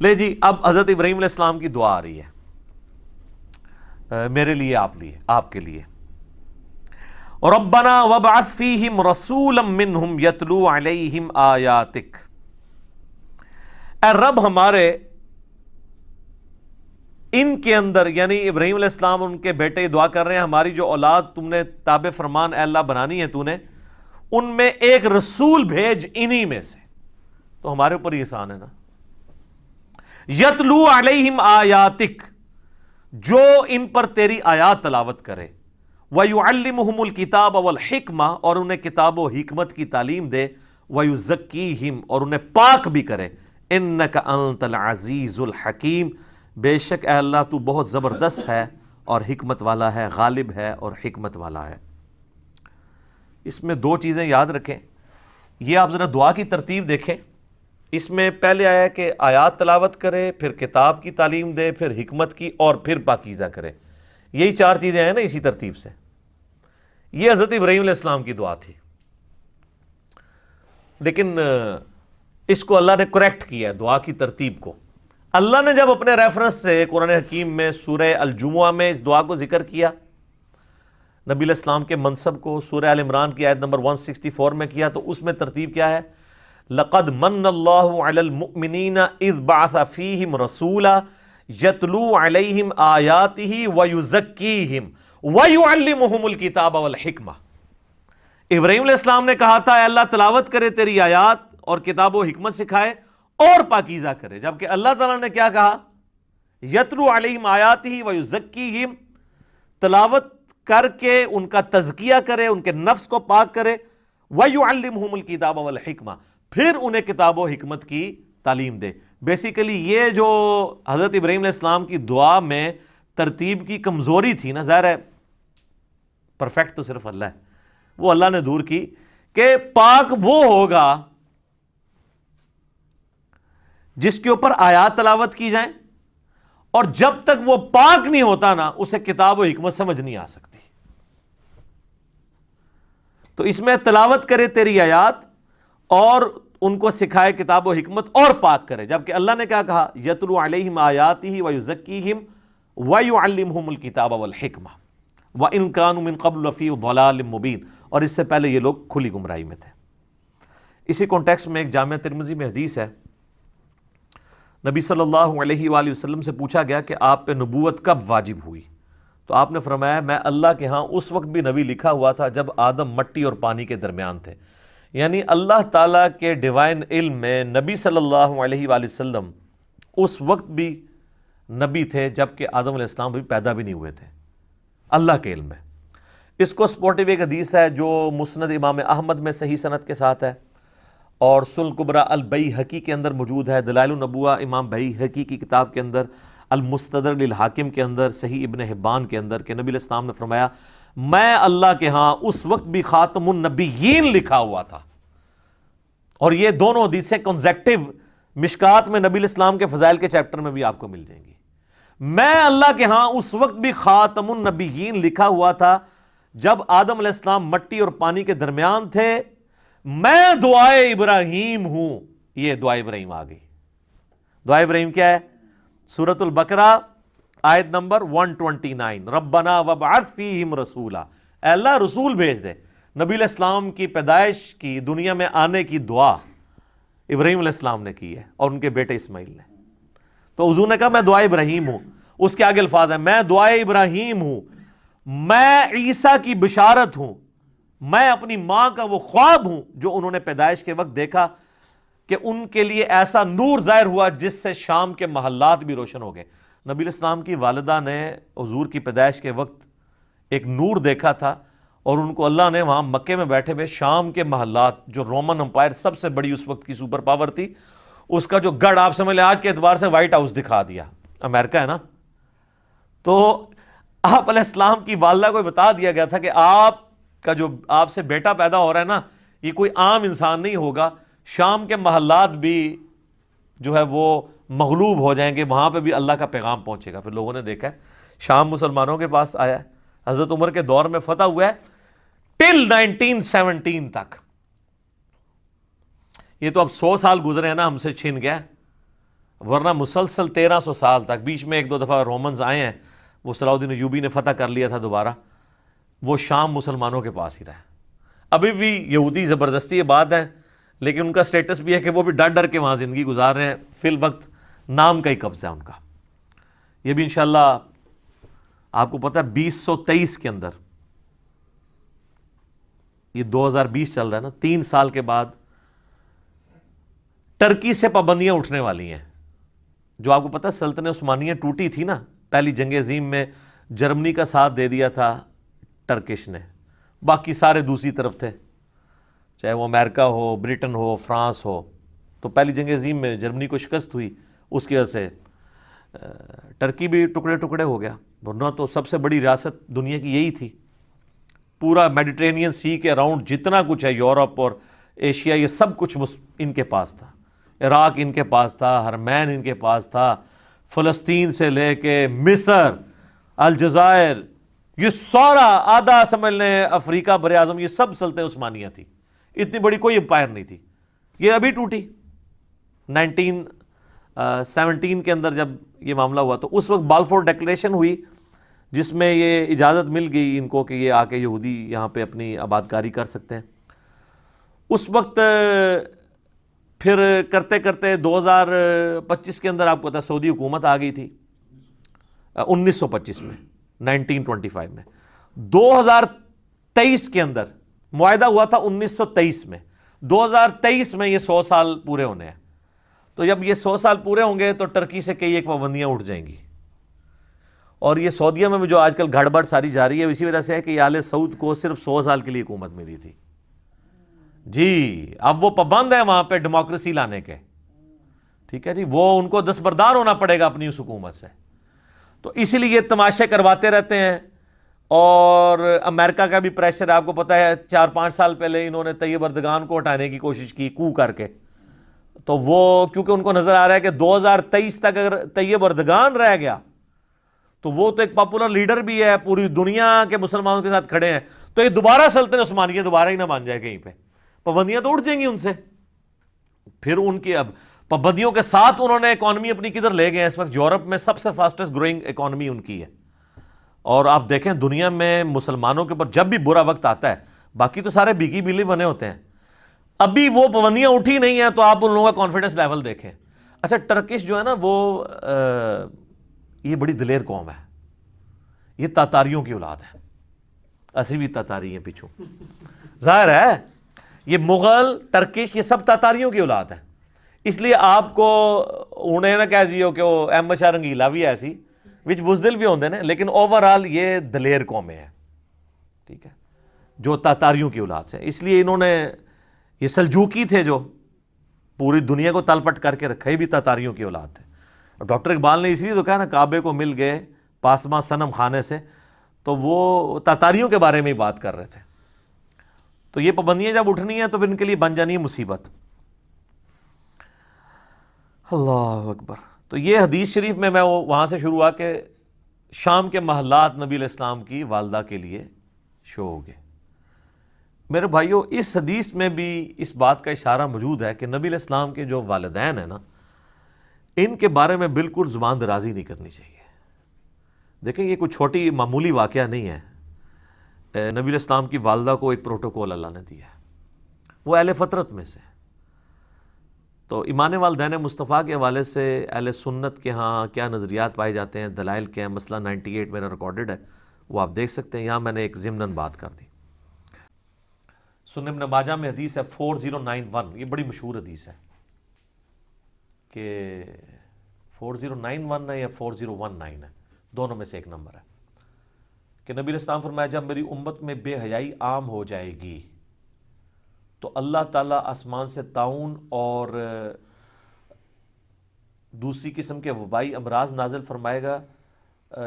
لے جی، اب حضرت ابراہیم علیہ السلام کی دعا آ رہی ہے میرے لیے، آپ کے لیے. ربنا وابعث فیہم رسولا منہم یتلو علیہم آیاتک. اے رب ہمارے، ان کے اندر یعنی ابراہیم علیہ السلام اور ان کے بیٹے دعا کر رہے ہیں ہماری جو اولاد تم نے تابع فرمان اے اللہ بنانی ہے تو نے، ان میں ایک رسول بھیج انہی میں سے. تو ہمارے اوپر یہ احسان ہے نا. یتلو علیہم آیاتک، جو ان پر تیری آیات تلاوت کرے. وَيُعَلِّمُهُمُ الْكِتَابَ وَالْحِكْمَةَ، اور انہیں کتاب و حکمت کی تعلیم دے. وَيُزَكِّيهِمْ، اور انہیں پاک بھی کرے. إِنَّكَ أَنْتَ الْعَزِيزُ الْحَكِيمُ، بے شک اے اللہ تو بہت زبردست ہے اور حکمت والا ہے، غالب ہے اور حکمت والا ہے. اس میں دو چیزیں یاد رکھیں. یہ آپ ذرا دعا کی ترتیب دیکھیں. اس میں پہلے آیا کہ آیات تلاوت کرے، پھر کتاب کی تعلیم دے، پھر حکمت کی، اور پھر پاکیزہ کرے. یہی چار چیزیں ہیں نا اسی ترتیب سے. یہ حضرت ابراہیم علیہ السلام کی دعا تھی، لیکن اس کو اللہ نے کریکٹ کیا ہے دعا کی ترتیب کو. اللہ نے جب اپنے ریفرنس سے قرآن حکیم میں سورہ الجمعہ میں اس دعا کو ذکر کیا، نبی علیہ السلام کے منصب کو سورہ آل عمران کی آیت نمبر 164 میں کیا، تو اس میں ترتیب کیا ہے؟ لَقَدْ مَنَّ اللَّهُ عَلَى الْمُؤْمِنِينَ إِذْ بَعَثَ فِيهِمْ رَسُولًا يَتْلُو عَلَيْهِمْ آيَاتِهِ وَيُزَكِّيهِمْ وَيُعَلِّمُهُمُ الْكِتَابَ وَالْحِكْمَةَ. ابراہیم علیہ السلام نے کہا تھا اے اللہ تلاوت کرے تیری آیات اور کتاب و حکمت سکھائے اور پاکیزہ کرے، جبکہ اللہ تعالیٰ نے کیا کہا؟ یتلو علیہم آیاتہ ویزکیہم، تلاوت کر کے ان کا تزکیہ کرے، ان کے نفس کو پاک کرے. ویعلمہم الکتاب والحکمہ، پھر انہیں کتاب و حکمت کی تعلیم دے. بیسیکلی یہ جو حضرت ابراہیم علیہ السلام کی دعا میں ترتیب کی کمزوری تھی نا، ظاہر ہے پرفیکٹ تو صرف اللہ ہے، وہ اللہ نے دور کی کہ پاک وہ ہوگا جس کے اوپر آیات تلاوت کی جائیں، اور جب تک وہ پاک نہیں ہوتا نا اسے کتاب و حکمت سمجھ نہیں آ سکتی. تو اس میں تلاوت کرے تیری آیات اور ان کو سکھائے کتاب و حکمت اور پاک کرے، جبکہ اللہ نے کیا کہا؟ یتلو علیہم آیاتہ ویزکیہم ویعلمہم الکتاب والحکمہ وان کانوا من قبل لفی ضلال مبین. اور اس سے پہلے یہ لوگ کھلی گمراہی میں تھے. اسی کانٹیکسٹ میں ایک جامعہ ترمذی میں حدیث ہے، نبی صلی اللہ علیہ وآلہ وسلم سے پوچھا گیا کہ آپ پہ نبوت کب واجب ہوئی؟ تو آپ نے فرمایا میں اللہ کے ہاں اس وقت بھی نبی لکھا ہوا تھا جب آدم مٹی اور پانی کے درمیان تھے. یعنی اللہ تعالیٰ کے ڈیوائن علم میں نبی صلی اللہ علیہ وآلہ وسلم اس وقت بھی نبی تھے جبکہ آدم علیہ السلام بھی پیدا بھی نہیں ہوئے تھے، اللہ کے علم میں. اس کو سپورٹیو ایک حدیث ہے جو مسند امام احمد میں صحیح سند کے ساتھ ہے، اور سنن کبریٰ البیہقی کے اندر موجود ہے، دلائل النبوہ امام بیہقی کی کتاب کے اندر، المستدرک للحاکم کے اندر، صحیح ابن حبان کے اندر، کہ نبی علیہ السلام نے فرمایا میں اللہ کے ہاں اس وقت بھی خاتم النبیین لکھا ہوا تھا. اور یہ دونوں حدیثیں کنزیکٹیو مشکات میں نبی علیہ السلام کے فضائل کے چیپٹر میں بھی آپ کو مل جائیں گی. میں اللہ کے ہاں اس وقت بھی خاتم النبیین لکھا ہوا تھا جب آدم علیہ السلام مٹی اور پانی کے درمیان تھے. میں دعائے ابراہیم ہوں. یہ دعائے ابراہیم آ گئی. دعائے ابراہیم کیا ہے؟ سورۃ البقرہ آیت نمبر 129، ربنا وابعث فیہم رسولا، اے اللہ رسول بھیج دے. نبی علیہ السلام کی پیدائش کی، دنیا میں آنے کی دعا ابراہیم علیہ السلام نے کی ہے اور ان کے بیٹے اسماعیل نے. تو حضور نے کہا میں دعائے ابراہیم ہوں. اس کے آگے الفاظ ہیں میں دعائے ابراہیم ہوں، میں عیسیٰ کی بشارت ہوں، میں اپنی ماں کا وہ خواب ہوں جو انہوں نے پیدائش کے وقت دیکھا کہ ان کے لیے ایسا نور ظاہر ہوا جس سے شام کے محلات بھی روشن ہو گئے. نبی علیہ السلام کی والدہ نے حضور کی پیدائش کے وقت ایک نور دیکھا تھا، اور ان کو اللہ نے وہاں مکے میں بیٹھے ہوئے شام کے محلات، جو رومن امپائر سب سے بڑی اس وقت کی سپر پاور تھی، اس کا جو گڑھ آپ سمجھ لیں آج کے اعتبار سے وائٹ ہاؤس دکھا دیا. امریکہ ہے نا. تو آپ علیہ السلام کی والدہ کو بتا دیا گیا تھا کہ آپ کا جو آپ سے بیٹا پیدا ہو رہا ہے نا، یہ کوئی عام انسان نہیں ہوگا، شام کے محلات بھی جو ہے وہ مغلوب ہو جائیں گے، وہاں پہ بھی اللہ کا پیغام پہنچے گا. پھر لوگوں نے دیکھا ہے شام مسلمانوں کے پاس آیا ہے، حضرت عمر کے دور میں فتح ہوا ہے ٹل 1917 تک. یہ تو اب 100 سال گزرے ہیں نا، ہم سے چھن گیا. ورنہ مسلسل 1300 سال تک، بیچ میں ایک دو دفعہ رومنز آئے ہیں، وہ صلاح الدین ایوبی نے فتح کر لیا تھا دوبارہ، وہ شام مسلمانوں کے پاس ہی رہا ہے۔ ابھی بھی یہودی زبردستی یہ بات ہے، لیکن ان کا سٹیٹس بھی ہے کہ وہ بھی ڈر ڈر کے وہاں زندگی گزار رہے ہیں، فی الوقت نام کا ہی قبضہ ہے ان کا۔ یہ بھی انشاءاللہ آپ کو پتہ ہے 2023 کے اندر، یہ 2020 چل رہا ہے نا، 3 سال کے بعد ٹرکی سے پابندیاں اٹھنے والی ہیں۔ جو آپ کو پتہ ہے سلطنت عثمانیہ ٹوٹی تھی نا، پہلی جنگ عظیم میں جرمنی کا ساتھ دے دیا تھا ٹرکش نے، باقی سارے دوسری طرف تھے، چاہے وہ امریکہ ہو، برٹن ہو، فرانس ہو۔ تو پہلی جنگ عظیم میں جرمنی کو شکست ہوئی، اس کی وجہ سے ٹرکی بھی ٹکڑے ٹکڑے ہو گیا، ورنہ تو سب سے بڑی ریاست دنیا کی یہی تھی۔ پورا میڈیٹرینین سی کے اراؤنڈ جتنا کچھ ہے، یورپ اور ایشیا، یہ سب کچھ ان کے پاس تھا۔ عراق ان کے پاس تھا، حرمین ان کے پاس تھا، فلسطین سے لے کے مصر، الجزائر، یہ سارا آدھا سمجھ لیں افریقہ بر اعظم، یہ سب سلطنت عثمانیہ تھی۔ اتنی بڑی کوئی امپائر نہیں تھی، یہ ابھی ٹوٹی 1917 کے اندر جب یہ معاملہ ہوا، تو اس وقت بالفور ڈیکلیریشن ہوئی، جس میں یہ اجازت مل گئی ان کو کہ یہ آ کے یہودی یہاں پہ اپنی آبادکاری کر سکتے ہیں۔ اس وقت پھر کرتے کرتے 2025 کے اندر آپ کو پتا سعودی حکومت آ گئی تھی، 1925 میں، 1925 میں۔ 2023 کے اندر معاہدہ ہوا تھا 1923 میں، 2023 میں یہ 100 سال پورے ہونے ہیں۔ تو جب یہ 100 سال پورے ہوں گے تو ٹرکی سے کئی ایک پابندیاں اٹھ جائیں گی، اور یہ سعودیہ میں جو آج کل گڑبڑ ساری جاری ہے، اسی وجہ سے ہے کہ آل سعود کو صرف 100 سال کے لیے حکومت ملی تھی جی۔ اب وہ پابند ہیں وہاں پہ ڈیموکریسی لانے کے، ٹھیک ہے جی، وہ ان کو دستبردار ہونا پڑے گا اپنی اس حکومت سے۔ تو اسی لیے یہ تماشے کرواتے رہتے ہیں، اور امریکہ کا بھی پریشر آپ کو پتا ہے، 4-5 سال پہلے انہوں نے طیب اردگان کو ہٹانے کی کوشش کی کو کر کے، تو وہ کیونکہ ان کو نظر آ رہا ہے کہ 2023 تک اگر طیب اردگان رہ گیا تو وہ تو ایک پاپولر لیڈر بھی ہے، پوری دنیا کے مسلمانوں کے ساتھ کھڑے ہیں، تو یہ دوبارہ سلطنت عثمانیہ دوبارہ ہی نہ مان جائے کہیں پہ، پابندیاں تو اٹھ جائیں گی ان سے۔ پھر ان کی اب پابندیوں کے ساتھ انہوں نے اکانومی اپنی کدھر لے گئے ہیں، اس وقت یورپ میں سب سے فاسٹسٹ گروئنگ اکانومی ان کی ہے، اور آپ دیکھیں دنیا میں مسلمانوں کے اوپر جب بھی برا وقت آتا ہے، باقی تو سارے بھیگی بلی بنے ہوتے ہیں، ابھی وہ پابندیاں اٹھی نہیں ہیں، تو آپ ان لوگوں کا کانفیڈنس لیول دیکھیں۔ اچھا ٹرکش جو ہے نا، وہ یہ بڑی دلیر قوم ہے، یہ تاتاریوں کی اولاد ہے، اسی بھی تاتاری ہیں پیچھوں، ظاہر ہے یہ مغل، ٹرکش، یہ سب تاتاریوں کی اولاد ہے۔ اس لیے آپ کو انہیں نہ کہہ دیو کہ وہ احمد شاہ رنگیلا بھی ایسی وچ بزدل بھی ہوندے نے، لیکن اوورآل یہ دلیر قومیں ہیں، ٹھیک ہے، جو تاتاریوں کی اولاد سے۔ اس لیے انہوں نے، یہ سلجوکی تھے جو پوری دنیا کو تلپٹ کر کے رکھا، یہ بھی تاتاریوں کی اولاد تھے۔ ڈاکٹر اقبال نے اس لیے تو کہا نا، کعبے کو مل گئے پاسماں صنم خانے سے، تو وہ تاتاریوں کے بارے میں ہی بات کر رہے تھے۔ تو یہ پابندیاں جب اٹھنی ہیں تو پھر ان کے لیے بن جانی ہے مصیبت۔ اللہ اکبر۔ تو یہ حدیث شریف میں وہاں سے شروع ہوا کہ شام کے محلات نبی علیہ السلام کی والدہ کے لیے شو ہو گئے۔ میرے بھائیوں، اس حدیث میں بھی اس بات کا اشارہ موجود ہے کہ نبی علیہ السلام کے جو والدین ہیں نا، ان کے بارے میں بالکل زبان درازی نہیں کرنی چاہیے۔ دیکھیں یہ کوئی چھوٹی معمولی واقعہ نہیں ہے، نبی علیہ السلام کی والدہ کو ایک پروٹوکول اللہ نے دیا ہے، وہ اہل فطرت میں سے۔ تو ایمان والدین مصطفیٰ کے حوالے سے اہل سنت کے ہاں کیا نظریات پائے جاتے ہیں، دلائل کے ہیں، مسئلہ 98 میرا ریکارڈڈ ہے، وہ آپ دیکھ سکتے ہیں، یہاں میں نے ایک ضمناً بات کر دی۔ سنن ابن ماجہ میں حدیث ہے 4091، یہ بڑی مشہور حدیث ہے کہ 4091 ہے یا 4019 ہے، دونوں میں سے ایک نمبر ہے، کہ نبی علیہ السلام فرمایا جب میری امت میں بے حیائی عام ہو جائے گی تو اللہ تعالیٰ آسمان سے طاعون اور دوسری قسم کے وبائی امراض نازل فرمائے گا،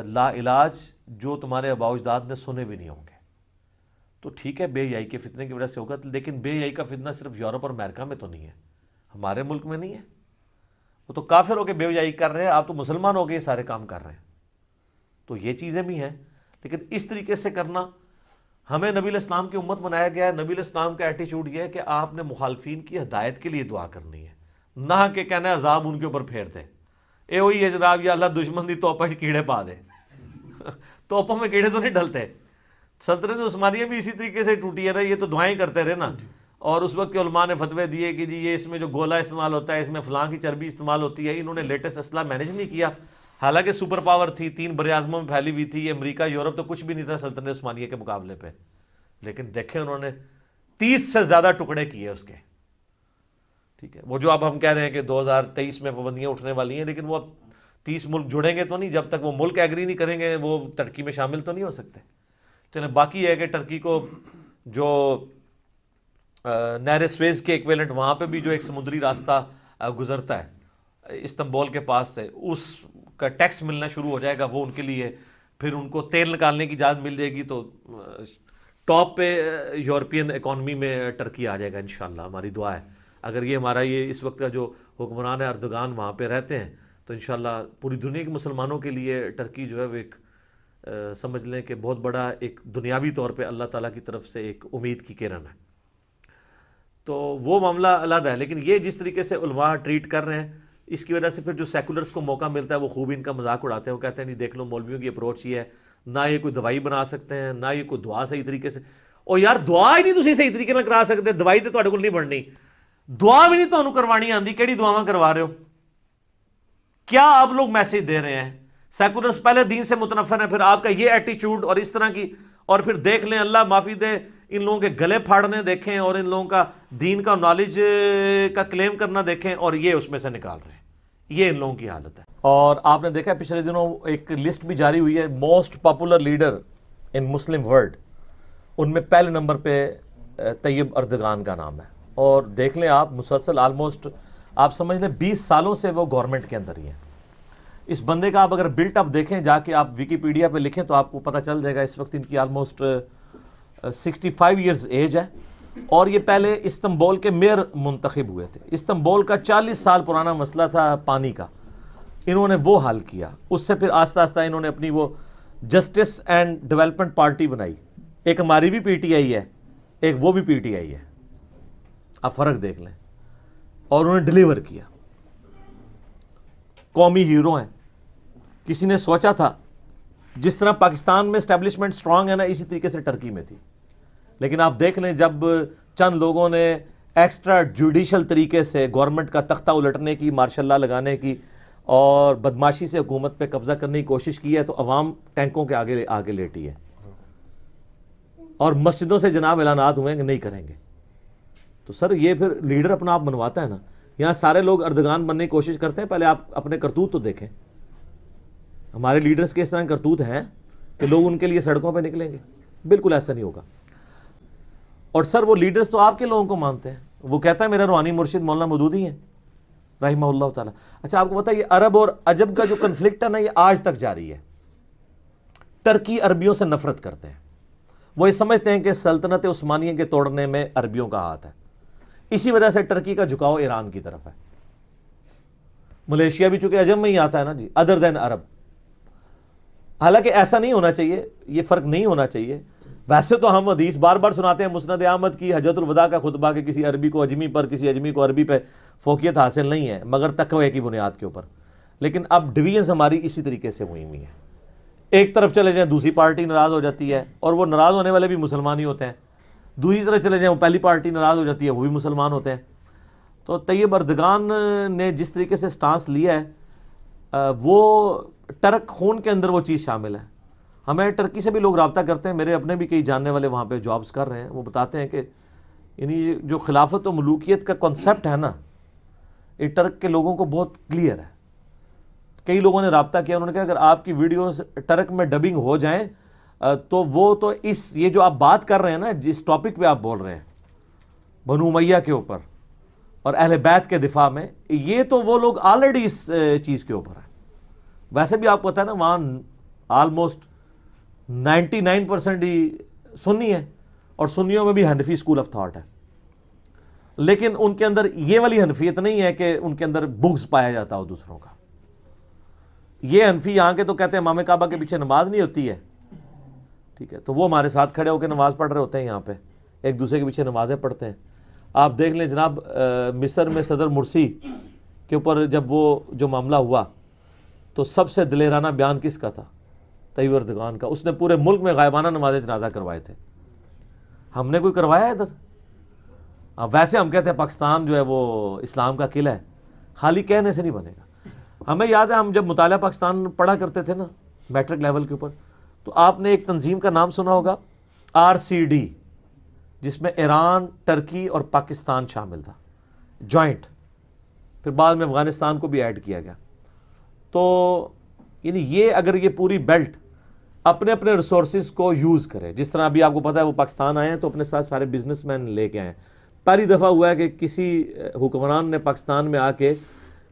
لا علاج، جو تمہارے آباء و اجداد نے سنے بھی نہیں ہوں گے۔ تو ٹھیک ہے بے حیائی کے فتنے کی وجہ سے ہوگا، لیکن بے حیائی کا فتنہ صرف یورپ اور امریکہ میں تو نہیں ہے، ہمارے ملک میں نہیں ہے، وہ تو کافر ہو کے بے حیائی کر رہے ہیں، آپ تو مسلمان ہو کے یہ سارے کام کر رہے ہیں۔ تو یہ چیزیں بھی ہیں، لیکن اس طریقے سے کرنا، ہمیں نبی علیہ السلام کی امت بنایا گیا ہے۔ نبی علیہ السلام کا ایٹیچیوڈ یہ ہے کہ آپ نے مخالفین کی ہدایت کے لیے دعا کرنی ہے، نہ کہ کہنا ہے عذاب ان کے اوپر پھیر دے۔ یہ وہی ہے جناب، یا اللہ دشمن دی توپہ کیڑے پا دے توپوں میں کیڑے تو نہیں ڈلتے. سلطنت عثمانیہ بھی اسی طریقے سے ٹوٹی ہے نا، یہ تو دعائیں کرتے رہے نا. اور اس وقت کے علماء نے فتوے دیے کہ جی یہ اس میں جو گولا استعمال ہوتا ہے، اس میں فلاں کی چربی استعمال ہوتی ہے. انہوں نے لیٹسٹ اسلحہ مینیج نہیں کیا، حالانکہ سپر پاور تھی، 3 بر اعظموں میں پھیلی ہوئی تھی. یہ امریکہ یورپ تو کچھ بھی نہیں تھا سلطنت عثمانیہ کے مقابلے پہ، لیکن دیکھیں انہوں نے 30 سے زیادہ ٹکڑے کیے اس کے. ٹھیک ہے، وہ جو اب ہم کہہ رہے ہیں کہ 2023 میں پابندیاں اٹھنے والی ہیں، لیکن وہ اب 30 ملک جڑیں گے تو نہیں، جب تک وہ ملک ایگری نہیں کریں گے وہ ترکی میں شامل تو نہیں ہو سکتے. چلیں، باقی ہے کہ ٹرکی کو جو نہر سویز کے ایکویلنٹ وہاں پہ بھی جو ایک سمندری راستہ گزرتا ہے استنبول کے پاس سے، اس کا ٹیکس ملنا شروع ہو جائے گا، وہ ان کے لیے. پھر ان کو تیل نکالنے کی اجازت مل جائے گی، تو ٹاپ پہ یورپین اکانومی میں ٹرکی آ جائے گا انشاءاللہ. ہماری دعا ہے اگر یہ ہمارا یہ اس وقت کا جو حکمران ہے اردگان وہاں پہ رہتے ہیں تو انشاءاللہ پوری دنیا کے مسلمانوں کے لیے ٹرکی جو ہے وہ ایک سمجھ لیں کہ بہت بڑا ایک دنیاوی طور پہ اللہ تعالیٰ کی طرف سے ایک امید کی کرن ہے. تو وہ معاملہ علیحدہ ہے، لیکن یہ جس طریقے سے علماء ٹریٹ کر رہے ہیں اس کی وجہ سے پھر جو سیکولرز کو موقع ملتا ہے وہ خوب ان کا مذاق اڑاتے ہیں. وہ کہتے ہیں نہیں دیکھ لو مولویوں کی اپروچ یہ ہے، نہ یہ کوئی دوائی بنا سکتے ہیں، نہ یہ کوئی دعا صحیح طریقے سے. اور یار دعا ہی نہیں تسی صحیح طریقے نہ کرا سکتے، دوائی تو تہاڈے کول نہیں بننی، دعا بھی نہیں تانوں کروانی آندی، کیڑی دعاواں کروا رہے ہو؟ کیا آپ لوگ میسج دے رہے ہیں؟ سیکولرز پہلے دین سے متنفر ہیں، پھر آپ کا یہ ایٹیچیوڈ اور اس طرح کی، اور پھر دیکھ لیں اللہ معافی دے ان لوگوں کے گلے پھاڑنے دیکھیں، اور ان لوگوں کا دین کا نالج کا کلیم کرنا دیکھیں، اور یہ اس میں سے نکال رہے ہیں. یہ ان لوگوں کی حالت ہے. اور آپ نے دیکھا پچھلے دنوں ایک لسٹ بھی جاری ہوئی ہے most popular leader in Muslim world, ان میں پہلے نمبر پہ طیب اردگان کا نام ہے. اور دیکھ لیں آپ مسلسل آلموسٹ آپ سمجھ لیں 20 سالوں سے وہ گورنمنٹ کے اندر ہی ہیں. اس بندے کا آپ اگر بلٹ اپ دیکھیں، جا کے آپ ویکیپیڈیا پہ لکھیں تو آپ کو پتہ چل جائے گا. اس وقت ان کی آلموسٹ 65 ایئرز ایج ہے، اور یہ پہلے استنبول کے میئر منتخب ہوئے تھے. استنبول کا 40 سال پرانا مسئلہ تھا پانی کا، انہوں نے وہ حل کیا. اس سے پھر آہستہ آہستہ انہوں نے اپنی وہ جسٹس اینڈ ڈیولپمنٹ پارٹی بنائی. ایک ہماری بھی پی ٹی آئی ہے، ایک وہ بھی پی ٹی آئی ہے. آپ فرق دیکھ لیں. اور انہوں نے ڈیلیور کیا. قومی ہیرو ہیں. کسی نے سوچا تھا جس طرح پاکستان میں اسٹیبلشمنٹ سٹرانگ ہے نا، اسی طریقے سے ٹرکی میں تھی. لیکن آپ دیکھ لیں جب چند لوگوں نے ایکسٹرا جوڈیشل طریقے سے گورنمنٹ کا تختہ الٹنے کی، مارشل لا لگانے کی اور بدماشی سے حکومت پہ قبضہ کرنے کی کوشش کی ہے، تو عوام ٹینکوں کے آگے لیٹی ہے. اور مسجدوں سے جناب اعلانات ہوئے ہیں کہ نہیں کریں گے. تو سر یہ پھر لیڈر اپنا آپ بنواتا ہے نا. یہاں سارے لوگ اردگان بننے کی کوشش کرتے ہیں، پہلے آپ اپنے کرتوت تو دیکھیں. ہمارے لیڈرز کے اس طرح کرتوت ہیں کہ لوگ ان کے لیے سڑکوں پہ نکلیں گے؟ بالکل ایسا نہیں ہوگا. اور سر وہ لیڈرز تو آپ کے لوگوں کو مانتے ہیں. وہ کہتا ہے میرا روحانی مرشد مولانا مودودی ہیں رحمہ اللہ تعالیٰ. اچھا آپ کو پتہ ہے یہ عرب اور عجب کا جو کنفلکٹ ہے نا، یہ آج تک جاری ہے. ٹرکی عربیوں سے نفرت کرتے ہیں. وہ یہ سمجھتے ہیں کہ سلطنت عثمانیہ کے توڑنے میں عربیوں کا ہاتھ ہے. اسی وجہ سے ٹرکی کا جھکاؤ ایران کی طرف ہے. ملیشیا بھی چونکہ عجم میں ہی آتا ہے نا جی، ادر دین عرب. حالانکہ ایسا نہیں ہونا چاہیے، یہ فرق نہیں ہونا چاہیے. ویسے تو ہم حدیث بار بار سناتے ہیں مسند احمد کی حجۃ الوداع کا خطبہ کہ کسی عربی کو اجمی پر، کسی اجمی کو عربی پہ فوقیت حاصل نہیں ہے مگر تقوی کی بنیاد کے اوپر. لیکن اب ڈویژنز ہماری اسی طریقے سے ہوئی ہیں. ایک طرف چلے جائیں دوسری پارٹی ناراض ہو جاتی ہے، اور وہ ناراض ہونے والے بھی مسلمان ہی ہوتے ہیں. دوسری طرف چلے جائیں وہ پہلی پارٹی ناراض ہو جاتی ہے، وہ بھی مسلمان ہوتے ہیں. تو طیب اردگان نے جس طریقے سے سٹانس لیا ہے وہ ٹرک خون کے اندر وہ چیز شامل ہے. ہمیں ٹرکی سے بھی لوگ رابطہ کرتے ہیں، میرے اپنے بھی کئی جاننے والے وہاں پہ جابز کر رہے ہیں. وہ بتاتے ہیں کہ یعنی جو خلافت و ملوکیت کا کنسیپٹ ہے نا، یہ ٹرک کے لوگوں کو بہت کلیئر ہے. کئی لوگوں نے رابطہ کیا، انہوں نے کہا اگر آپ کی ویڈیوز ٹرک میں ڈبنگ ہو جائیں تو وہ تو یہ جو آپ بات کر رہے ہیں نا، جس ٹاپک پہ آپ بول رہے ہیں بنو امیہ کے اوپر اور اہل بیت کے دفاع میں، یہ تو وہ لوگ آلریڈی اس چیز کے اوپر ہیں. ویسے بھی آپ کو پتہ ہے نا وہاں آلموسٹ 99% ہی سنی ہے، اور سنیوں میں بھی حنفی اسکول آف تھاٹ ہے. لیکن ان کے اندر یہ والی حنفیت نہیں ہے کہ ان کے اندر بغض پایا جاتا ہو دوسروں کا. یہ حنفی یہاں کے تو کہتے ہیں امام کعبہ کے پیچھے نماز نہیں ہوتی ہے. ٹھیک ہے، تو وہ ہمارے ساتھ کھڑے ہو کے نماز پڑھ رہے ہوتے ہیں، یہاں پہ ایک دوسرے کے پیچھے نمازیں پڑھتے ہیں. آپ دیکھ لیں جناب مصر میں صدر مرسی کے اوپر جب وہ جو معاملہ ہوا تو سب سے دلیرانہ بیان کس کا تھا؟ طیب اردگان کا. اس نے پورے ملک میں غائبانہ نماز جنازہ کروائے تھے. ہم نے کوئی کروایا ادھر؟ ویسے ہم کہتے ہیں پاکستان جو ہے وہ اسلام کا قلعہ ہے، خالی کہنے سے نہیں بنے گا. ہمیں یاد ہے ہم جب مطالعہ پاکستان پڑھا کرتے تھے نا میٹرک لیول کے اوپر، تو آپ نے ایک تنظیم کا نام سنا ہوگا RCD، جس میں ایران، ٹرکی اور پاکستان شامل تھا، جوائنٹ. پھر بعد میں افغانستان کو بھی ایڈ کیا گیا. تو یعنی یہ اگر یہ پوری بیلٹ اپنے اپنے ریسورسز کو یوز کرے، جس طرح ابھی آپ کو پتا ہے وہ پاکستان آئے ہیں تو اپنے ساتھ سارے بزنس مین لے کے آئے ہیں. پہلی دفعہ ہوا ہے کہ کسی حکمران نے پاکستان میں آ کے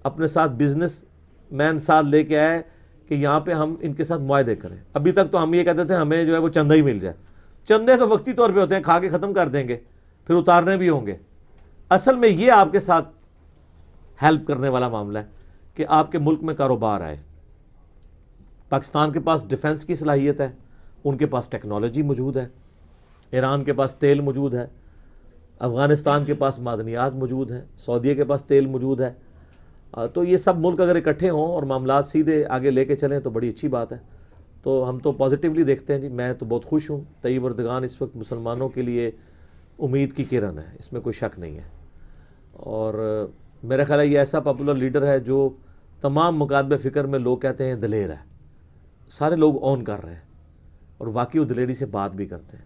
اپنے ساتھ بزنس مین ساتھ لے کے آئے کہ یہاں پہ ہم ان کے ساتھ معاہدے کریں. ابھی تک تو ہم یہ کہتے تھے ہمیں جو ہے وہ چندہ ہی مل جائے. چندے تو وقتی طور پہ ہوتے ہیں، کھا کے ختم کر دیں گے، پھر اتارنے بھی ہوں گے. اصل میں یہ آپ کے ساتھ ہیلپ کرنے والا معاملہ ہے کہ آپ کے ملک میں کاروبار آئے. پاکستان کے پاس ڈیفنس کی صلاحیت ہے، ان کے پاس ٹیکنالوجی موجود ہے، ایران کے پاس تیل موجود ہے، افغانستان کے پاس معدنیات موجود ہیں، سعودیہ کے پاس تیل موجود ہے. تو یہ سب ملک اگر اکٹھے ہوں اور معاملات سیدھے آگے لے کے چلیں تو بڑی اچھی بات ہے. تو ہم تو پازیٹیولی دیکھتے ہیں جی. میں تو بہت خوش ہوں. طیب اردگان اس وقت مسلمانوں کے لیے امید کی کرن ہے، اس میں کوئی شک نہیں ہے. اور میرا خیال ہے یہ ایسا پاپولر لیڈر ہے جو تمام مکاتب فکر میں لوگ کہتے ہیں دلیر ہے. سارے لوگ اون کر رہے ہیں اور واقعی وہ دلیری سے بات بھی کرتے ہیں.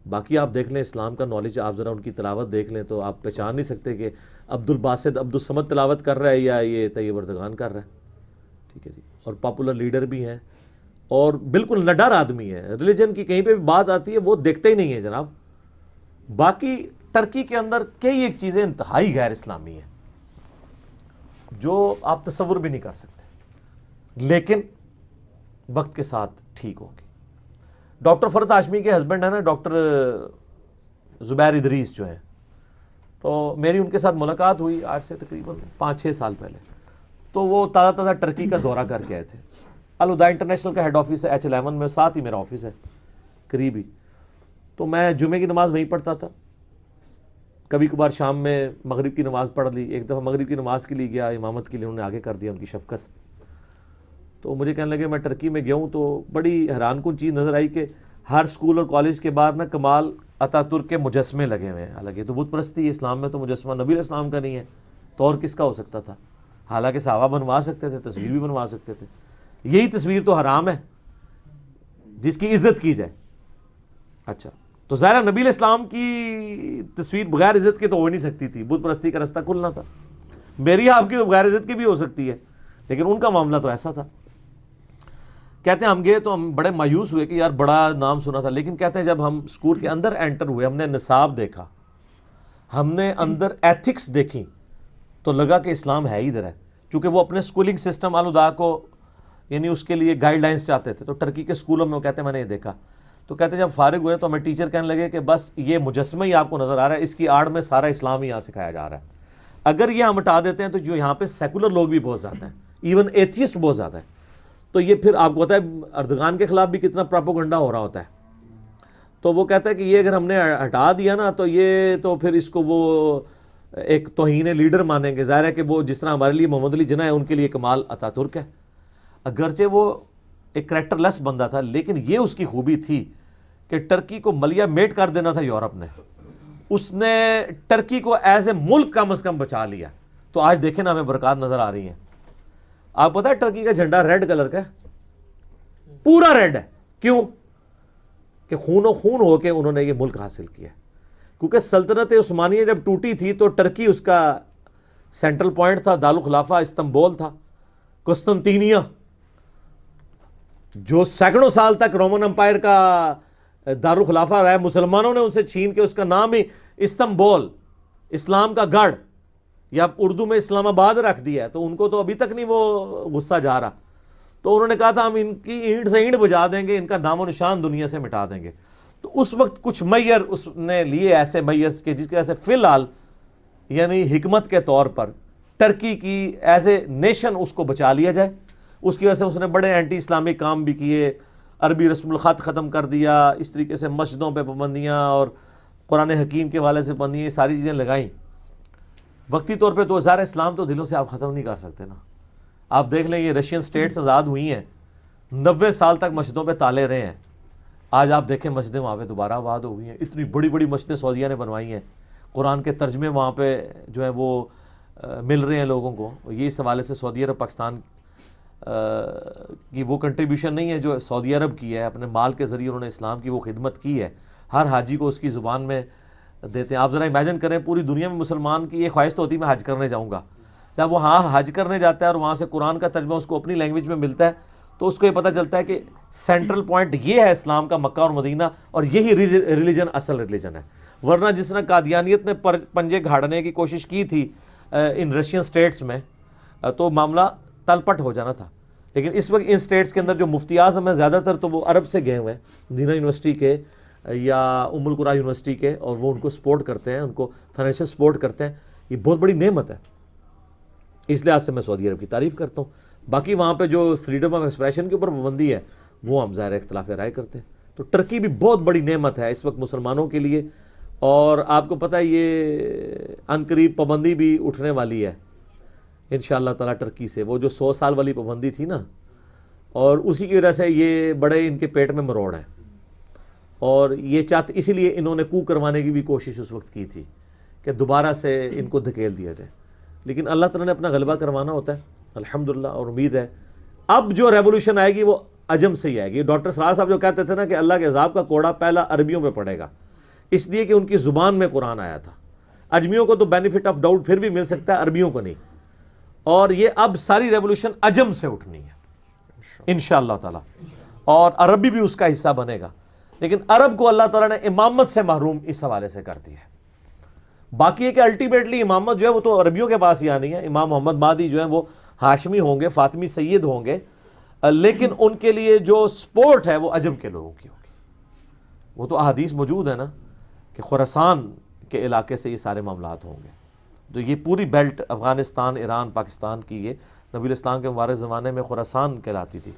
باقی آپ دیکھ لیں اسلام کا نالج، آپ ذرا ان کی تلاوت دیکھ لیں تو آپ پہچان نہیں سکتے کہ عبد الباسط عبد الصمد تلاوت کر رہا ہے یا یہ طیب اردگان کر رہا ہے. ٹھیک ہے جی. اور پاپولر لیڈر بھی ہیں اور بالکل نڈر آدمی ہے. ریلیجن کی کہیں پہ بھی بات آتی ہے وہ دیکھتے ہی نہیں ہے جناب. باقی ٹرکی کے اندر کئی ایک چیزیں انتہائی غیر اسلامی ہیں جو آپ تصور بھی نہیں کر سکتے، لیکن وقت کے ساتھ ٹھیک ہوگی. ڈاکٹر فرد ہاشمی کے ہسبینڈ ہیں نا ڈاکٹر زبیر ادریس جو ہیں، تو میری ان کے ساتھ ملاقات ہوئی آج سے تقریباً 5-6 سال پہلے. تو وہ تازہ ٹرکی کا دورہ کر کے آئے تھے. الہدا انٹرنیشنل کا ہیڈ آفس ہے H11 میں، ساتھ ہی میرا آفس ہے قریب ہی. تو میں جمعے کی نماز وہیں پڑھتا تھا، کبھی کبھار شام میں مغرب کی نماز پڑھ لی. ایک دفعہ مغرب کی نماز کے لیے گیا، امامت کے لیے انہوں نے آگے کر دیا، ان کی شفقت. تو مجھے کہنے لگے میں ٹرکی میں گیا ہوں تو بڑی حیران کن چیز نظر آئی کہ ہر اسکول اور کالج کے باہر نا کمال اتاترک کے مجسمے لگے ہوئے ہیں. حالانکہ تو بت پرستی ہے، اسلام میں تو مجسمہ نبی علیہ السلام کا نہیں ہے تو اور کس کا ہو سکتا تھا؟ حالانکہ صحابہ بنوا سکتے تھے، تصویر بھی بنوا سکتے تھے. یہی تصویر تو حرام ہے جس کی عزت کی جائے. اچھا تو ظاہر نبی علیہ السلام کی تصویر بغیر عزت کے تو ہو نہیں سکتی تھی، بت پرستی کا رستہ کھلنا تھا. میری آپ کی تو بغیر عزت کی بھی ہو سکتی ہے، لیکن ان کا معاملہ تو ایسا تھا. کہتے ہیں ہم گئے تو ہم بڑے مایوس ہوئے کہ یار بڑا نام سنا تھا، لیکن کہتے ہیں جب ہم اسکول کے اندر انٹر ہوئے، ہم نے نصاب دیکھا، ہم نے اندر ایتھکس دیکھی، تو لگا کہ اسلام ہے ہی ادھر ہے. کیونکہ وہ اپنے اسکولنگ سسٹم الہدا کو یعنی اس کے لیے گائیڈ لائنس چاہتے تھے. تو ٹرکی کے اسکولوں میں وہ کہتے ہیں میں نے یہ دیکھا. تو کہتے ہیں جب فارغ ہوئے تو ہمیں ٹیچر کہنے لگے کہ بس یہ مجسمہ ہی آپ کو نظر آ رہا ہے، اس کی آڑ میں سارا اسلام ہی یہاں سکھایا جا رہا ہے. اگر یہ ہم ہٹا دیتے ہیں تو جو یہاں پہ سیکولر لوگ بھی بہت زیادہ ہیں، ایون ایتھیسٹ بہت زیادہ ہیں. تو یہ پھر آپ کو پتا ہے اردگان کے خلاف بھی کتنا پراپوگنڈا ہو رہا ہوتا ہے. تو وہ کہتا ہے کہ یہ اگر ہم نے ہٹا دیا نا تو یہ تو پھر اس کو وہ ایک توہین لیڈر مانیں گے. ظاہر ہے کہ وہ جس طرح ہمارے لیے محمد علی جناح ہے ان کے لیے کمال اتاترک ہے. اگرچہ وہ ایک کریکٹر لیس بندہ تھا، لیکن یہ اس کی خوبی تھی کہ ٹرکی کو ملیا میٹ کر دینا تھا یورپ نے. اس نے ٹرکی کو ایز اے ملک کم از کم بچا لیا. تو آج دیکھیں نا ہمیں برکات نظر آ رہی ہیں. آپ پتہ ہے ٹرکی کا جھنڈا ریڈ کلر کا ہے، پورا ریڈ ہے. کیوں؟ کہ خون و خون ہو کے انہوں نے یہ ملک حاصل کیا. کیونکہ سلطنت عثمانیہ جب ٹوٹی تھی تو ٹرکی اس کا سینٹرل پوائنٹ تھا، دارالخلافہ استنبول تھا. قسطنطینیہ جو سینکڑوں سال تک رومن امپائر کا دارالخلافہ رہا ہے، مسلمانوں نے ان سے چھین کے اس کا نام ہی استنبول، اسلام کا گڑھ، یا اردو میں اسلام آباد رکھ دیا ہے. تو ان کو تو ابھی تک نہیں وہ غصہ جا رہا. تو انہوں نے کہا تھا ہم ان کی اینٹ سے اینٹ بجا دیں گے، ان کا نام و نشان دنیا سے مٹا دیں گے. تو اس وقت کچھ میئر اس نے لیے ایسے میئرز کے جس کی وجہ سے فی الحال یعنی حکمت کے طور پر ٹرکی کی ایز اے نیشن اس کو بچا لیا جائے. اس کی وجہ سے اس نے بڑے اینٹی اسلامک کام بھی کیے، عربی رسم الخط ختم کر دیا، اس طریقے سے مسجدوں پہ پابندیاں اور قرآن حکیم کے حوالے سے پابندیاں، یہ ساری چیزیں لگائیں. وقتی طور پہ تو ظاہر اسلام تو دلوں سے آپ ختم نہیں کر سکتے نا. آپ دیکھ لیں یہ رشین سٹیٹس آزاد ہوئی ہیں، 90 سال تک مسجدوں پہ تالے رہے ہیں، آج آپ دیکھیں مسجدیں وہاں پہ دوبارہ آباد ہو گئی ہیں، اتنی بڑی بڑی مسجدیں سعودیہ نے بنوائی ہیں، قرآن کے ترجمے وہاں پہ جو ہے وہ مل رہے ہیں لوگوں کو. یہ اس حوالے سے سعودی عرب پاکستان کی وہ کنٹریبیوشن نہیں ہے جو سعودی عرب کی ہے، اپنے مال کے ذریعے انہوں نے اسلام کی وہ خدمت کی ہے، ہر حاجی کو اس کی زبان میں دیتے ہیں. آپ ذرا امیجن کریں پوری دنیا میں مسلمان کی یہ خواہش تو ہوتی میں حج کرنے جاؤں گا، جب وہ حج کرنے جاتا ہے اور وہاں سے قرآن کا ترجمہ اس کو اپنی لینگویج میں ملتا ہے تو اس کو یہ پتہ چلتا ہے کہ سینٹرل پوائنٹ یہ ہے اسلام کا، مکہ اور مدینہ، اور یہی ریلیجن اصل ریلیجن ہے. ورنہ جس طرح قادیانیت نے پنجے گھاڑنے کی کوشش کی تھی ان رشین سٹیٹس میں تو معاملہ تلپٹ ہو جانا تھا. لیکن اس وقت ان سٹیٹس کے اندر جو مفتی اعظم ہیں زیادہ تر تو وہ عرب سے گئے ہوئے ہیں، مدینہ یونیورسٹی کے یا ام القریٰ یونیورسٹی کے، اور وہ ان کو سپورٹ کرتے ہیں، ان کو فائنینشیل سپورٹ کرتے ہیں. یہ بہت بڑی نعمت ہے، اس لحاظ سے میں سعودی عرب کی تعریف کرتا ہوں. باقی وہاں پہ جو فریڈم آف ایکسپریشن کے اوپر پابندی ہے وہ ہم ظاہر اختلاف رائے کرتے ہیں. تو ٹرکی بھی بہت بڑی نعمت ہے اس وقت مسلمانوں کے لیے، اور آپ کو پتہ ہے یہ عنقریب پابندی بھی اٹھنے والی ہے انشاءاللہ تعالیٰ ٹرکی سے، وہ جو 100 سال والی پابندی تھی نا، اور اسی کی وجہ سے یہ بڑے ان کے پیٹ میں مروڑ ہے، اور یہ چاہتے اسی لیے انہوں نے کو کروانے کی بھی کوشش اس وقت کی تھی کہ دوبارہ سے ان کو دھکیل دیا جائے. لیکن اللہ تعالیٰ نے اپنا غلبہ کروانا ہوتا ہے الحمدللہ، اور امید ہے اب جو ریولوشن آئے گی وہ عجم سے ہی آئے گی. ڈاکٹر سراج صاحب جو کہتے تھے نا کہ اللہ کے عذاب کا کوڑا پہلا عربیوں پہ پڑے گا، اس لیے کہ ان کی زبان میں قرآن آیا تھا. اجمیوں کو تو بینیفٹ آف ڈاؤٹ پھر بھی مل سکتا ہے، عربیوں کو نہیں. اور یہ اب ساری ریولوشن عجم سے اٹھنی ہے انشاءاللہ تعالیٰ، اور عربی بھی اس کا حصہ بنے گا. لیکن عرب کو اللہ تعالیٰ نے امامت سے محروم اس حوالے سے کر دیا ہے. باقی ہے کہ الٹیمیٹلی امامت جو ہے وہ تو عربیوں کے پاس ہی آنی ہے. امام محمد مہدی جو ہیں وہ ہاشمی ہوں گے، فاطمی سید ہوں گے، لیکن ان کے لیے جو سپورٹ ہے وہ عجم کے لوگوں کی ہوگی. وہ تو احادیث موجود ہے نا کہ خراسان کے علاقے سے یہ سارے معاملات ہوں گے. تو یہ پوری بیلٹ افغانستان، ایران، پاکستان کی یہ نبی الاسلام کے مبارک زمانے میں خراسان کہلاتی تھی.